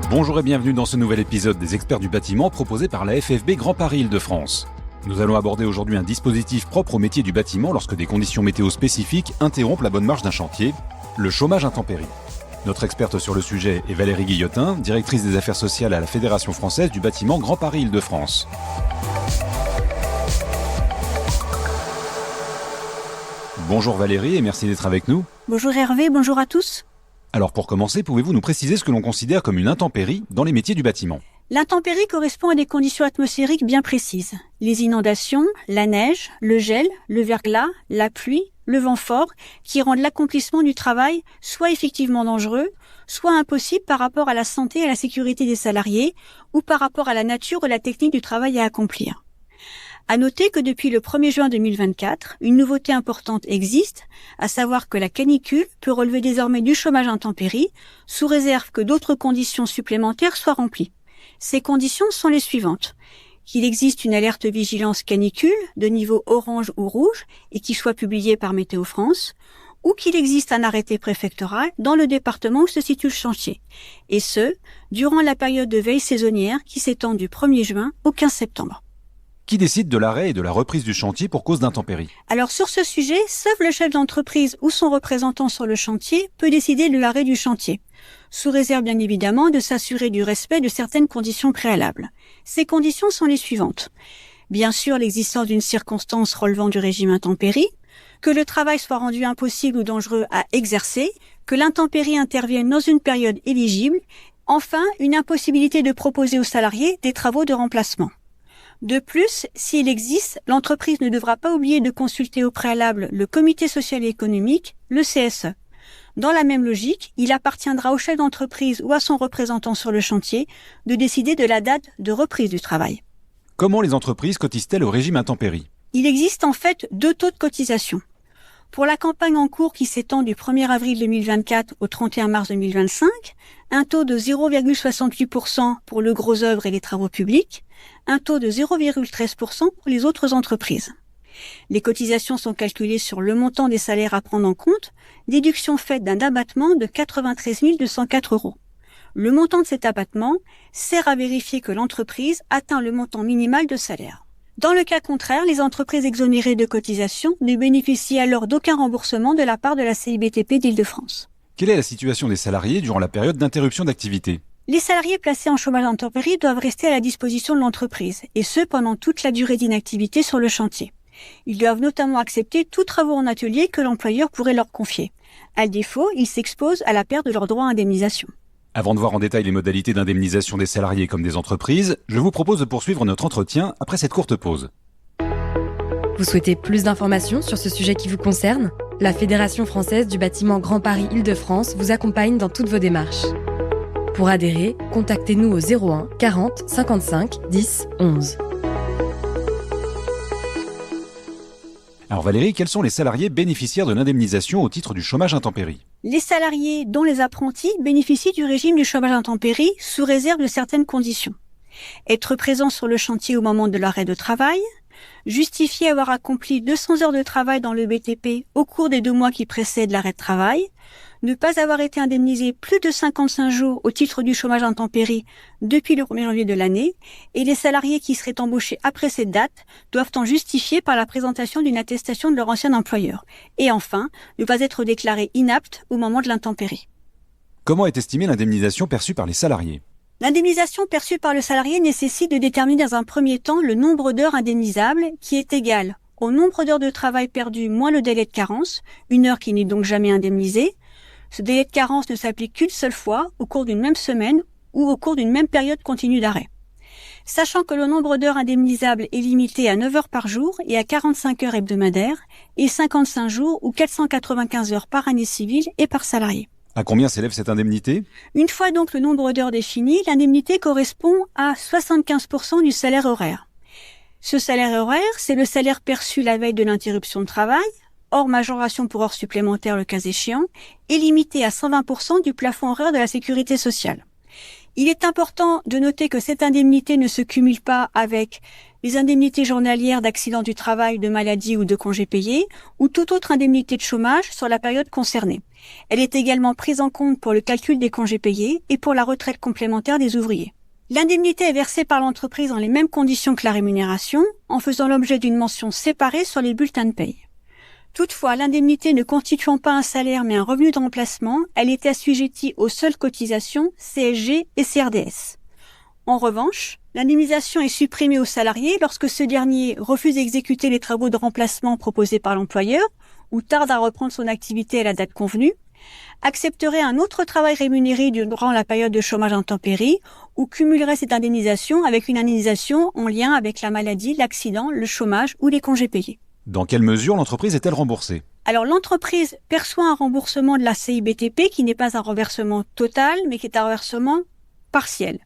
Bonjour et bienvenue dans ce nouvel épisode des Experts du bâtiment proposé par la FFB Grand Paris Île-de-France. Nous allons aborder aujourd'hui un dispositif propre au métier du bâtiment lorsque des conditions météo spécifiques interrompent la bonne marche d'un chantier, le chômage intempérie. Notre experte sur le sujet est Valérie Guillotin, directrice des affaires sociales à la Fédération française du bâtiment Grand Paris Île-de-France. Bonjour Valérie et merci d'être avec nous. Bonjour Hervé, bonjour à tous. Alors pour commencer, pouvez-vous nous préciser ce que l'on considère comme une intempérie dans les métiers du bâtiment ? L'intempérie correspond à des conditions atmosphériques bien précises. Les inondations, la neige, le gel, le verglas, la pluie, le vent fort, qui rendent l'accomplissement du travail soit effectivement dangereux, soit impossible par rapport à la santé et à la sécurité des salariés, ou par rapport à la nature ou la technique du travail à accomplir. À noter que depuis le 1er juin 2024, une nouveauté importante existe, à savoir que la canicule peut relever désormais du chômage intempérie, sous réserve que d'autres conditions supplémentaires soient remplies. Ces conditions sont les suivantes. Qu'il existe une alerte vigilance canicule de niveau orange ou rouge et qui soit publiée par Météo France, ou qu'il existe un arrêté préfectoral dans le département où se situe le chantier. Et ce, durant la période de veille saisonnière qui s'étend du 1er juin au 15 septembre. Qui décide de l'arrêt et de la reprise du chantier pour cause d'intempérie ? Alors sur ce sujet, seul le chef d'entreprise ou son représentant sur le chantier peut décider de l'arrêt du chantier, sous réserve bien évidemment de s'assurer du respect de certaines conditions préalables. Ces conditions sont les suivantes. Bien sûr, l'existence d'une circonstance relevant du régime intempérie, que le travail soit rendu impossible ou dangereux à exercer, que l'intempérie intervienne dans une période éligible, enfin une impossibilité de proposer aux salariés des travaux de remplacement. De plus, s'il existe, l'entreprise ne devra pas oublier de consulter au préalable le comité social et économique, le CSE. Dans la même logique, il appartiendra au chef d'entreprise ou à son représentant sur le chantier de décider de la date de reprise du travail. Comment les entreprises cotisent-elles au régime intempérie ? Il existe en fait deux taux de cotisation. Pour la campagne en cours qui s'étend du 1er avril 2024 au 31 mars 2025, un taux de 0,68% pour le gros œuvre et les travaux publics, un taux de 0,13% pour les autres entreprises. Les cotisations sont calculées sur le montant des salaires à prendre en compte, déduction faite d'un abattement de 93 204 €. Le montant de cet abattement sert à vérifier que l'entreprise atteint le montant minimal de salaire. Dans le cas contraire, les entreprises exonérées de cotisations ne bénéficient alors d'aucun remboursement de la part de la CIBTP d'Île-de-France. Quelle est la situation des salariés durant la période d'interruption d'activité ? Les salariés placés en chômage intempérie doivent rester à la disposition de l'entreprise, et ce pendant toute la durée d'inactivité sur le chantier. Ils doivent notamment accepter tous travaux en atelier que l'employeur pourrait leur confier. À défaut, ils s'exposent à la perte de leurs droits à indemnisation. Avant de voir en détail les modalités d'indemnisation des salariés comme des entreprises, je vous propose de poursuivre notre entretien après cette courte pause. Vous souhaitez plus d'informations sur ce sujet qui vous concerne ? La Fédération française du bâtiment Grand Paris Île-de-France vous accompagne dans toutes vos démarches. Pour adhérer, contactez-nous au 01 40 55 10 11. Alors Valérie, quels sont les salariés bénéficiaires de l'indemnisation au titre du chômage intempérie ? Les salariés, dont les apprentis, bénéficient du régime du chômage intempérie sous réserve de certaines conditions. Être présent sur le chantier au moment de l'arrêt de travail, justifier avoir accompli 200 heures de travail dans le BTP au cours des 2 mois qui précèdent l'arrêt de travail, ne pas avoir été indemnisé plus de 55 jours au titre du chômage intempérie depuis le 1er janvier de l'année, et les salariés qui seraient embauchés après cette date doivent en justifier par la présentation d'une attestation de leur ancien employeur. Et enfin, ne pas être déclarés inaptes au moment de l'intempérie. Comment est estimée l'indemnisation perçue par les salariés ? L'indemnisation perçue par le salarié nécessite de déterminer dans un premier temps le nombre d'heures indemnisables qui est égal au nombre d'heures de travail perdues moins le délai de carence, une heure qui n'est donc jamais indemnisée. Ce délai de carence ne s'applique qu'une seule fois, au cours d'une même semaine ou au cours d'une même période continue d'arrêt. Sachant que le nombre d'heures indemnisables est limité à 9 heures par jour et à 45 heures hebdomadaires, et 55 jours ou 495 heures par année civile et par salarié. À combien s'élève cette indemnité ? Une fois donc le nombre d'heures défini, l'indemnité correspond à 75% du salaire horaire. Ce salaire horaire, c'est le salaire perçu la veille de l'interruption de travail, hors majoration pour heures supplémentaires le cas échéant, est limité à 120% du plafond horaire de la sécurité sociale. Il est important de noter que cette indemnité ne se cumule pas avec les indemnités journalières d'accident du travail, de maladie ou de congés payés, ou toute autre indemnité de chômage sur la période concernée. Elle est également prise en compte pour le calcul des congés payés et pour la retraite complémentaire des ouvriers. L'indemnité est versée par l'entreprise dans les mêmes conditions que la rémunération, en faisant l'objet d'une mention séparée sur les bulletins de paye. Toutefois, l'indemnité ne constituant pas un salaire mais un revenu de remplacement, elle est assujettie aux seules cotisations CSG et CRDS. En revanche, l'indemnisation est supprimée au salarié lorsque ce dernier refuse d'exécuter les travaux de remplacement proposés par l'employeur ou tarde à reprendre son activité à la date convenue, accepterait un autre travail rémunéré durant la période de chômage intempérie ou cumulerait cette indemnisation avec une indemnisation en lien avec la maladie, l'accident, le chômage ou les congés payés. Dans quelle mesure l'entreprise est-elle remboursée ? Alors l'entreprise perçoit un remboursement de la CIBTP qui n'est pas un renversement total mais qui est un renversement partiel.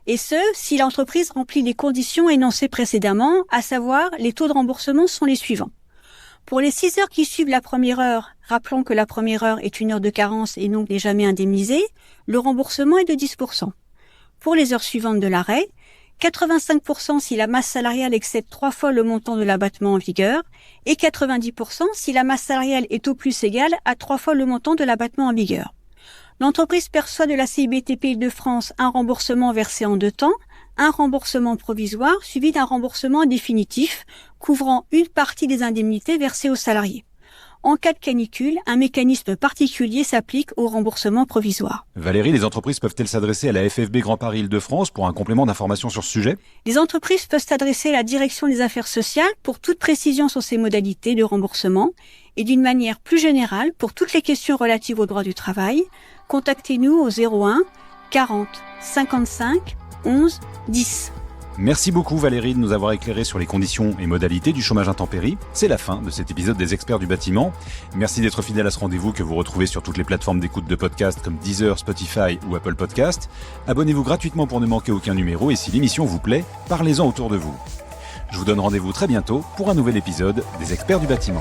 Et ce, si l'entreprise remplit les conditions énoncées précédemment, à savoir les taux de remboursement sont les suivants. Pour les 6 heures qui suivent la première heure, rappelons que la première heure est une heure de carence et donc n'est jamais indemnisée, le remboursement est de 10%. Pour les heures suivantes de l'arrêt, 85% si la masse salariale excède 3 fois le montant de l'abattement en vigueur et 90% si la masse salariale est au plus égale à 3 fois le montant de l'abattement en vigueur. L'entreprise perçoit de la CIBTP Île-de-France un remboursement versé en 2 temps, un remboursement provisoire suivi d'un remboursement définitif couvrant une partie des indemnités versées aux salariés. En cas de canicule, un mécanisme particulier s'applique au remboursement provisoire. Valérie, les entreprises peuvent-elles s'adresser à la FFB Grand Paris Île-de-France pour un complément d'information sur ce sujet ? Les entreprises peuvent s'adresser à la direction des affaires sociales pour toute précision sur ces modalités de remboursement et d'une manière plus générale pour toutes les questions relatives au droit du travail. Contactez-nous au 01 40 55 11 10. Merci beaucoup Valérie de nous avoir éclairé sur les conditions et modalités du chômage intempérie. C'est la fin de cet épisode des Experts du bâtiment. Merci d'être fidèle à ce rendez-vous que vous retrouvez sur toutes les plateformes d'écoute de podcasts comme Deezer, Spotify ou Apple Podcasts. Abonnez-vous gratuitement pour ne manquer aucun numéro et si l'émission vous plaît, parlez-en autour de vous. Je vous donne rendez-vous très bientôt pour un nouvel épisode des Experts du bâtiment.